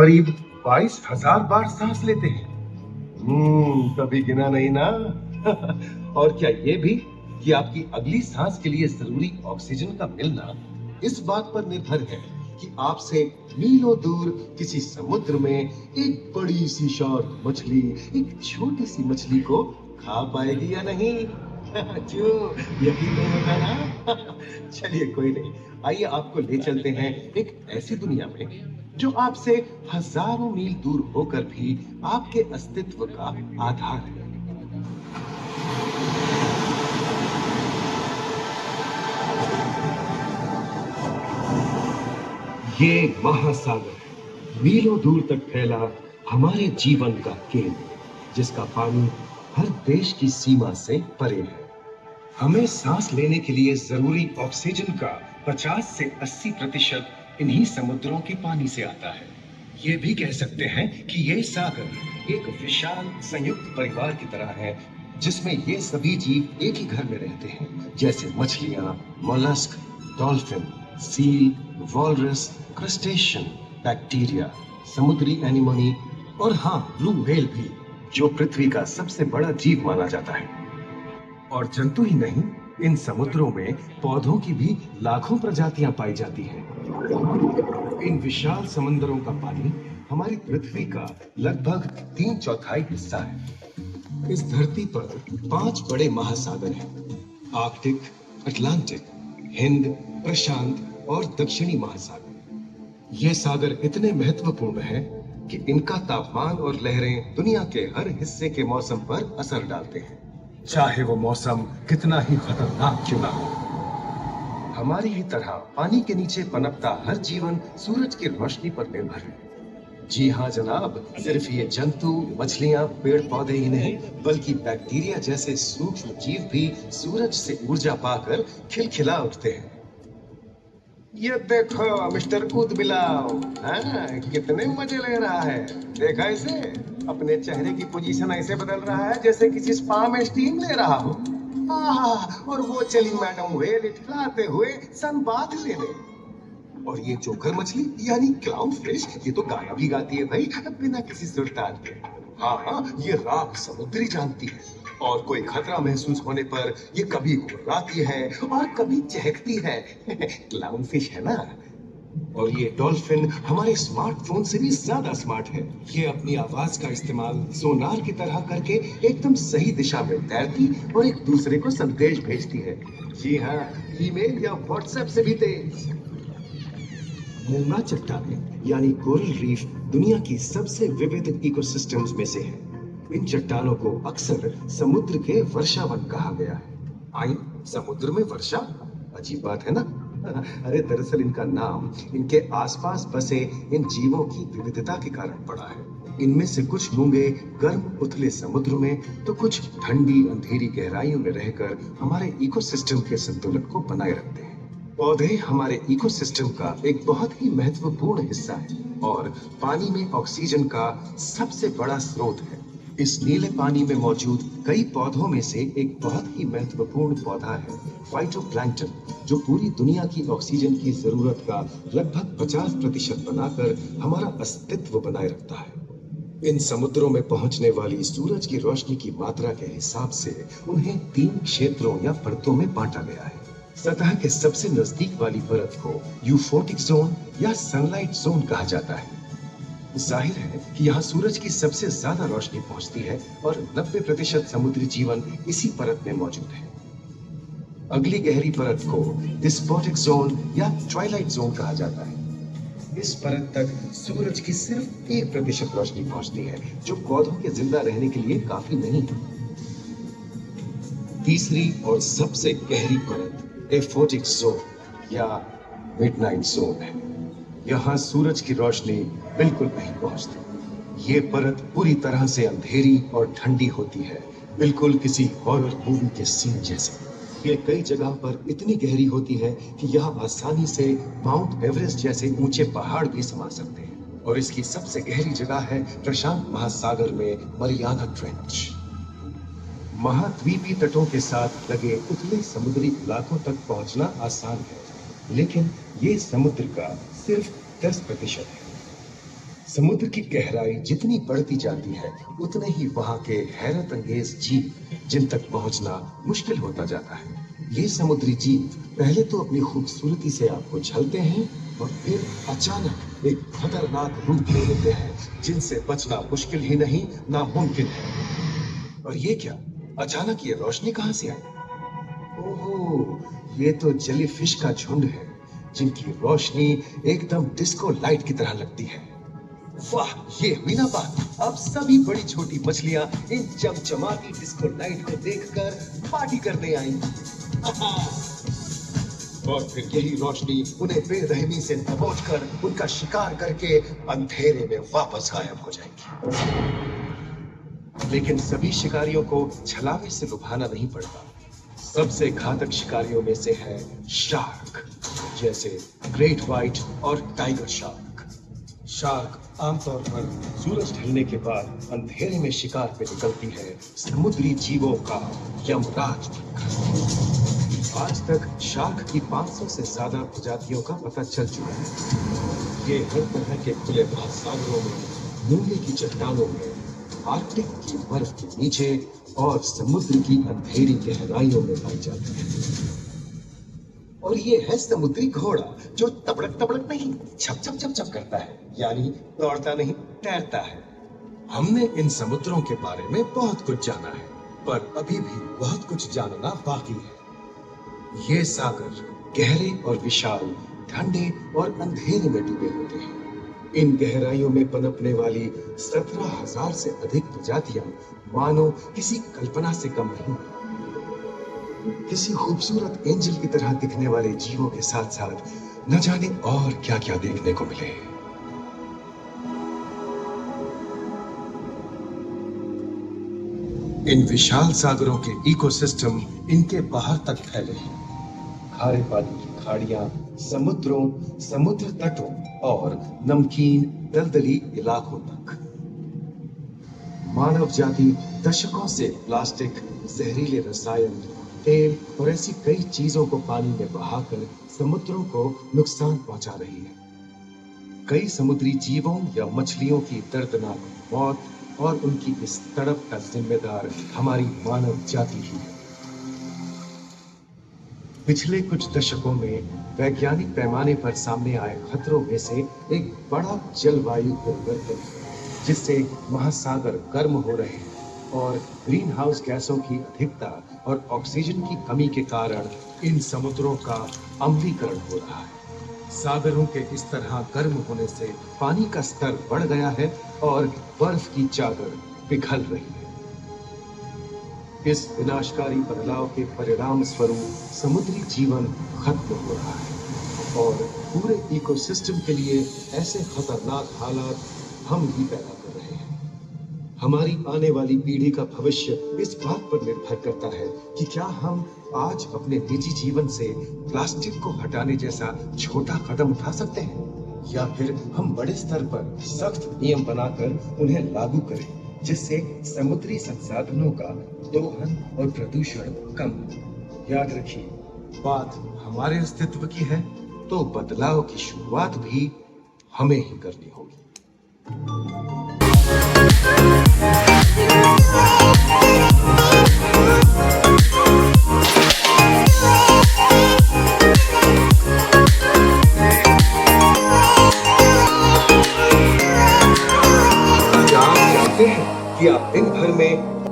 करीब 22,000 बार सांस लेते हैं। कभी गिना नहीं ना। और क्या ये भी कि आपकी अगली सांस के लिए जरूरी ऑक्सीजन का मिलना इस बात पर निर्भर है कि आपसे मीलों दूर किसी समुद्र में एक बड़ी सी शार्क मछली एक छोटी सी मछली को खा पाएगी या नहीं। क्यों, यकीन नहीं होता ना? चलिए कोई नहीं, आइए आपको ले चलते हैं एक ऐसी दुनिया में जो आपसे हजारों मील दूर होकर भी आपके अस्तित्व का आधार है। ये महासागर है, मीलों दूर तक फैला हमारे जीवन का केंद्र, जिसका पानी हर देश की सीमा से परे है। हमें सांस लेने के लिए जरूरी ऑक्सीजन का 50 से 80% इन्हीं समुद्रों के पानी से आता है। ये भी कह सकते हैं कि ये सागर एक विशाल संयुक्त परिवार की तरह है, जिसमें ये सभी जीव एक ही घर में रहते हैं, जैसे मछलियां, mollusc, dolphin, seal, walrus, crustacean, bacteria, समुद्री एनिमोनी और हाँ, ब्लू व्हेल भी, जो पृथ्वी का सबसे बड़ा जीव माना जाता है। और जंतु ही नहीं, इन समुद्रों में पौधों की भी लाखों प्रजातियां पाई जाती हैं। इन विशाल समंदरों का पानी हमारी पृथ्वी का लगभग 3/4 हिस्सा है। इस धरती पर 5 बड़े महासागर हैं: आर्कटिक, अटलांटिक, हिंद, प्रशांत और दक्षिणी महासागर। ये सागर इतने महत्वपूर्ण हैं कि इनका तापमान और लहरें दुनिया के हर हिस्से के मौसम पर असर डालते हैं, चाहे वो मौसम कितना ही खतरनाक क्यों ना हो। हमारी ही तरह पानी के नीचे पनपता हर जीवन सूरज की रोशनी पर निर्भर है। जी हाँ जनाब, सिर्फ ये जंतु, मछलियां, पेड़ पौधे ही नहीं, बल्कि बैक्टीरिया जैसे सूक्ष्म जीव भी सूरज से ऊर्जा पाकर खिलखिला उठते हैं। ये देखो मिस्टर ऊदबिलाव, कितने मजे ले रहा है। देखा इसे, अपने चेहरे की पोजीशन ऐसे बदल रहा है जैसे किसी स्पा में स्टीम ले रहा हो। और वो चली मैडम व्हेल इठलाते हुए सनबाथ लेने। और ये जोकर मछली यानी क्लाउन फिश, ये तो गाना भी गाती है भाई, बिना किसी सुल्तान के। हाँ, ये राख समुद्री जानती है, और कोई खतरा महसूस होने पर ये कभी घुर्राती है और कभी चहकती है। क्लाउन फिश है ना। और ये डॉल्फिन हमारे स्मार्टफोन से भी ज्यादा स्मार्ट है। ये अपनी आवाज का इस्तेमाल सोनार की तरह करके एकदम सही दिशा में तैरती और एक दूसरे को संदेश भेजती है। जी हाँ, ईमेल या व्हाट्सएप से भी तेज। मोंगा चट्टानें यानी कोरल रीफ दुनिया की सबसे विविध इकोसिस्टम्स में से है। इन चट्टानों को अक्सर समुद्र के वर्षावन कहा गया है। आई, समुद्र में वर्षा, अजीब बात है ना। अरे दरअसल इनका नाम इनके आसपास बसे इन जीवों की विविधता के कारण पड़ा है। इनमें से कुछ मूंगे गर्म उथले समुद्र में, तो कुछ ठंडी अंधेरी गहराइयों में रहकर हमारे इकोसिस्टम के संतुलन को बनाए रखते हैं। पौधे हमारे इकोसिस्टम का एक बहुत ही महत्वपूर्ण हिस्सा है और पानी में ऑक्सीजन का सबसे बड़ा स्रोत है। इस नीले पानी में मौजूद कई पौधों में से एक बहुत ही महत्वपूर्ण पौधा है फाइटोप्लैंक्टन, जो पूरी दुनिया की ऑक्सीजन की जरूरत का लगभग 50% बनाकर हमारा अस्तित्व बनाए रखता है। इन समुद्रों में पहुंचने वाली सूरज की रोशनी की मात्रा के हिसाब से उन्हें 3 क्षेत्रों या परतों में बांटा गया है। सतह के सबसे नजदीक वाली परत को यूफोटिक जोन या सनलाइट जोन कहा जाता है। जाहिर है कि यहाँ सूरज की सबसे ज्यादा रोशनी पहुंचती है और 90% समुद्री जीवन इसी परत में मौजूद है। अगली गहरी परत को डिस्पोटिक जोन या ट्वाइलाइट जोन कहा जाता है। इस परत तक सूरज की सिर्फ 1% रोशनी पहुंचती है, जो पौधों के जिंदा रहने के लिए काफी नहीं है। तीसरी और सबसे गहरी परत एफोटिक जोन या मिडनाइट जोन है। यहाँ सूरज की रोशनी बिल्कुल नहीं पहुंचती। ये परत पूरी तरह से अंधेरी और ठंडी होती है, बिल्कुल किसी हॉरर मूवी के सीन जैसे। ये कई जगह पर इतनी गहरी होती है कि यहाँ आसानी से माउंट एवरेस्ट जैसे ऊंचे पहाड़ भी समा सकते हैं। और इसकी सबसे गहरी जगह है प्रशांत महासागर में मरियाना ट्रेंच। महाद्वीपीय तटों के साथ लगे उथले समुद्री इलाकों तक पहुंचना आसान है, लेकिन ये समुद्र का सिर्फ 10% है। समुद्र की गहराई जितनी बढ़ती जाती है उतने ही वहां के हैरत अंगेज जीव जिन तक पहुंचना मुश्किल होता जाता है। ये समुद्री जीव पहले तो अपनी खूबसूरती से आपको छलते हैं और फिर अचानक एक खतरनाक रूप ले लेते हैं जिनसे बचना मुश्किल ही नहीं नामुमकिन है। और ये क्या, अचानक ये रोशनी कहां से आई? ओहो, ये तो जेलीफिश का झुंड है जिनकी रोशनी एकदम डिस्को लाइट की तरह लगती है। वाह, ये हुई ना बात। अब सभी बड़ी छोटी मछलियां इन चमचमाती डिस्को लाइट को देखकर पार्टी करने आई। और फिर यही रोशनी उन्हें बेरहमी से दबोचकर उनका शिकार करके अंधेरे में वापस गायब हो जाएगी। लेकिन सभी शिकारियों को छलावे से लुभाना नहीं पड़ता। सबसे घातक शिकारियों में से है शार्क, जैसे ग्रेट व्हाइट और टाइगर शार्क। शार्क आमतौर पर सूरज ढलने के बाद अंधेरे में शिकार पे निकलती है समुद्री जीवों का यमराज बनकर। आज तक शार्क की 500 से ज्यादा प्रजातियों का पता चल चुका है। ये हर तरह के खुले महासागरों में, मूंगे की चट्टानों में, आर्कटिक की बर्फ के नीचे और समुद्र की अंधेरी गहराइयों में पाई जाती है। और ये है समुद्री घोड़ा जो तबड़क तबड़क नहीं, छप छप छप छप करता है, यानी दौड़ता नहीं तैरता है। हमने इन समुद्रों के बारे में बहुत कुछ जाना है, पर अभी भी बहुत कुछ जानना बाकी है। ये सागर गहरे और विशाल, ठंडे और अंधेरे में डूबे होते हैं। इन गहराइयों में पनपने वाली 17,000 से अधिक प्रजातियां मानो किसी कल्पना से कम नहीं। किसी खूबसूरत एंजल की तरह दिखने वाले जीवों के साथ साथ न जाने और क्या क्या देखने को मिले। इन विशाल सागरों के इकोसिस्टम इनके बाहर तक फैले हैं। खारे पानी की खाड़ियां, समुद्रों, समुद्र तटों और नमकीन दलदली इलाकों तक। मानव जाति दशकों से प्लास्टिक, जहरीले रसायन, तेल और ऐसी कई चीजों को पानी में बहाकर समुद्रों को नुकसान पहुंचा रही है। कई समुद्री जीवों या मछलियों की दर्दनाक मौत और उनकी इस तड़प का जिम्मेदार हमारी मानव जाति ही है। पिछले कुछ दशकों में वैज्ञानिक पैमाने पर सामने आए खतरों में से एक बड़ा जलवायु परिवर्तन है, जिससे महासागर गर्म हो रहे हैं और ग्रीन हाउस गैसों की अधिकता और ऑक्सीजन की कमी के कारण इन समुद्रों का अम्लीकरण हो रहा है। सागरों के इस तरह गर्म होने से पानी का स्तर बढ़ गया है और बर्फ की चादर पिघल रही है। इस विनाशकारी बदलाव के परिणाम स्वरूप समुद्री जीवन खत्म हो रहा है और पूरे इकोसिस्टम के लिए ऐसे खतरनाक हालात हम ही पैदा कर रहे हैं। हमारी आने वाली पीढ़ी का भविष्य इस बात पर निर्भर करता है कि क्या हम आज अपने निजी जीवन से प्लास्टिक को हटाने जैसा छोटा कदम उठा सकते हैं, या फिर हम बड़े स्तर पर सख्त नियम बनाकर उन्हें लागू करें, जिससे समुद्री संसाधनों का दोहन और प्रदूषण कम हो। याद रखिए, बात हमारे अस्तित्व की है, तो बदलाव की शुरुआत भी हमें ही करनी होगी।